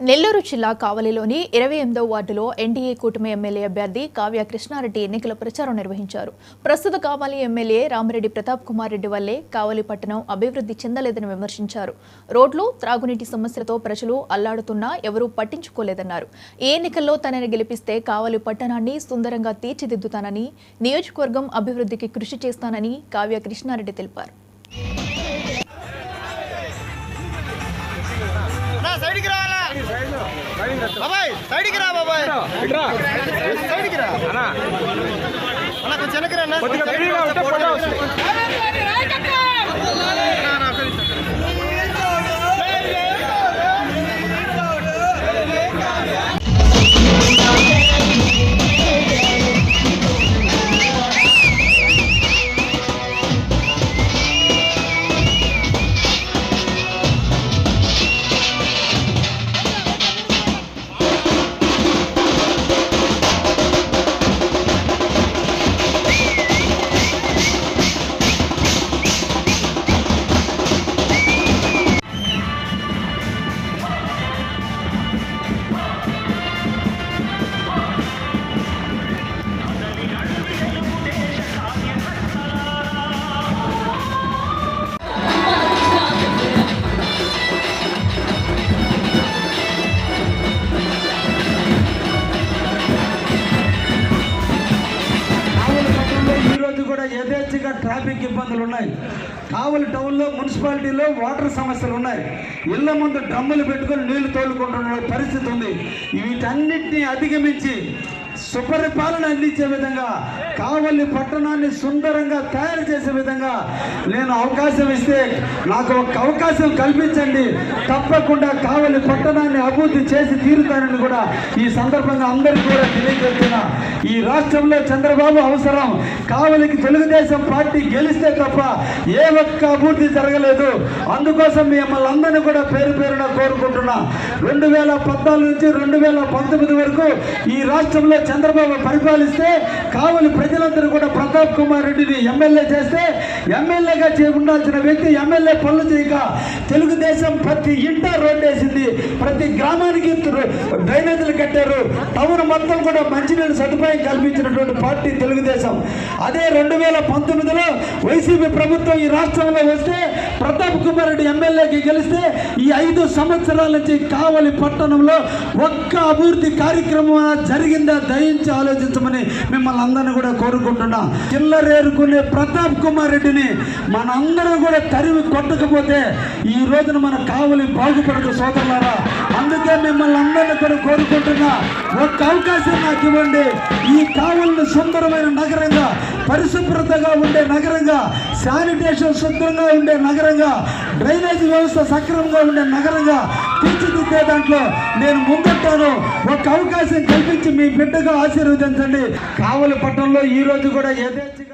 నెల్లూరు జిల్లా కావలిలోని 28వ వార్డులో ఎన్డీఏ కూటమి ఎమ్మెల్యే అభ్యర్థి కావ్య కృష్ణారెడ్డి ఎన్నికల ప్రచారం నిర్వహించారు. ప్రస్తుత కావలి ఎమ్మెల్యే రామిరెడ్డి ప్రతాప్ కుమార్ రెడ్డి వల్లే కావలి పట్టణం అభివృద్ధి చెందలేదని విమర్శించారు. రోడ్లు, త్రాగునీటి సమస్యలతో ప్రజలు అల్లాడుతున్నా ఎవరూ పట్టించుకోలేదన్నారు. ఈ ఎన్నికల్లో తనని గెలిపిస్తే కావలి పట్టణాన్ని సుందరంగా తీర్చిదిద్దుతానని, నియోజకవర్గం అభివృద్ధికి కృషి చేస్తానని కావ్య కృష్ణారెడ్డి తెలిపారు. బాబాయ్ సైడ్కి రా, బాబాయ్ సైడ్కి రా అన్న, కొంచెం వెనక్కి రా అన్న. యథేచ్ఛగా ట్రాఫిక్ ఇబ్బందులు ఉన్నాయి. కావలి టౌన్లో మున్సిపాలిటీలో వాటర్ సమస్యలు ఉన్నాయి. ఇళ్ల ముందు డ్రమ్ములు పెట్టుకొని నీళ్లు తోలుకుంటున్న పరిస్థితి ఉంది. వీటన్నిటిని అధిగమించి సుపరిపాలన అందించే విధంగా, కావలి పట్టణాన్ని సుందరంగా తయారు చేసే విధంగా నేను అవకాశం ఇస్తే నాకు ఒక అవకాశం కల్పించండి, తప్పకుండా కావలి పట్టణాన్ని అభివృద్ధి చేసి తీరుతానని కూడా ఈ సందర్భంగా అందరికీ కూడా తెలియజేస్తున్నా. ఈ రాష్ట్రంలో చంద్రబాబు అవసరం. కావలికి తెలుగుదేశం పార్టీ గెలిస్తే తప్ప ఏ ఒక్క అభివృద్ధి జరగలేదు. అందుకోసం మిమ్మల్ని అందరినీ కూడా పేరు పేరున కోరుకుంటున్నా. 2014 నుంచి 2019 వరకు ఈ రాష్ట్రంలో చంద్రబాబు పరిపాలిస్తే కావలి ప్రజలందరూ కూడా ప్రతాప్ కుమార్ రెడ్డిని ఎమ్మెల్యే చేస్తే, ఎమ్మెల్యేగా ఉండాల్సిన వ్యక్తి ఎమ్మెల్యే పనులు చేయక తెలుగుదేశం ప్రతి ఇంట రోడ్డు వేసింది, ప్రతి గ్రామానికి డ్రైనేజీలు కట్టారు, టౌన్ మొత్తం కూడా మంచినీళ్ళు సదుపాయం కల్పించినటువంటి పార్టీ తెలుగుదేశం. అదే 2019లో వైసీపీ ప్రభుత్వం ఈ రాష్ట్రంలో వస్తే ప్రతాప్ కుమార్ రెడ్డి ఎమ్మెల్యేకి గెలిస్తే ఈ 5 సంవత్సరాల నుంచి కావలి పట్టణంలో ఒక్క అభివృద్ధి కార్యక్రమం జరిగిందా దయించి ఆలోచించమని మిమ్మల్ని అందరినీ కూడా కోరుకుంటున్నా. చిల్లరేరుకునే ప్రతాప్ కుమార్ రెడ్డిని మనందరం కూడా తరిమి కొట్టకపోతే ఈ రోజున మన కావలి బాగుపడదు సోదరులారా. అందుకే మిమ్మల్ని అందరినీ కూడా కోరుకుంటున్నా, ఒక్క అవకాశం నాకు ఇవ్వండి. ఈ కావలిని సుందరమైన నగరంగా, పరిశుభ్రతగా ఉండే నగరంగా, శానిటేషన్ శుభ్రంగా ఉండే నగరంగా, డ్రైనేజ్ వ్యవస్థ సక్రమంగా ఉండే నగరంగా తీర్చిదిద్దే దాంట్లో నేను ముందుంటాను. ఒక అవకాశం కల్పించి మీ బిడ్డగా ఆశీర్వదించండి. కావలి పట్టణంలో ఈ రోజు కూడా యథేచ్ఛగా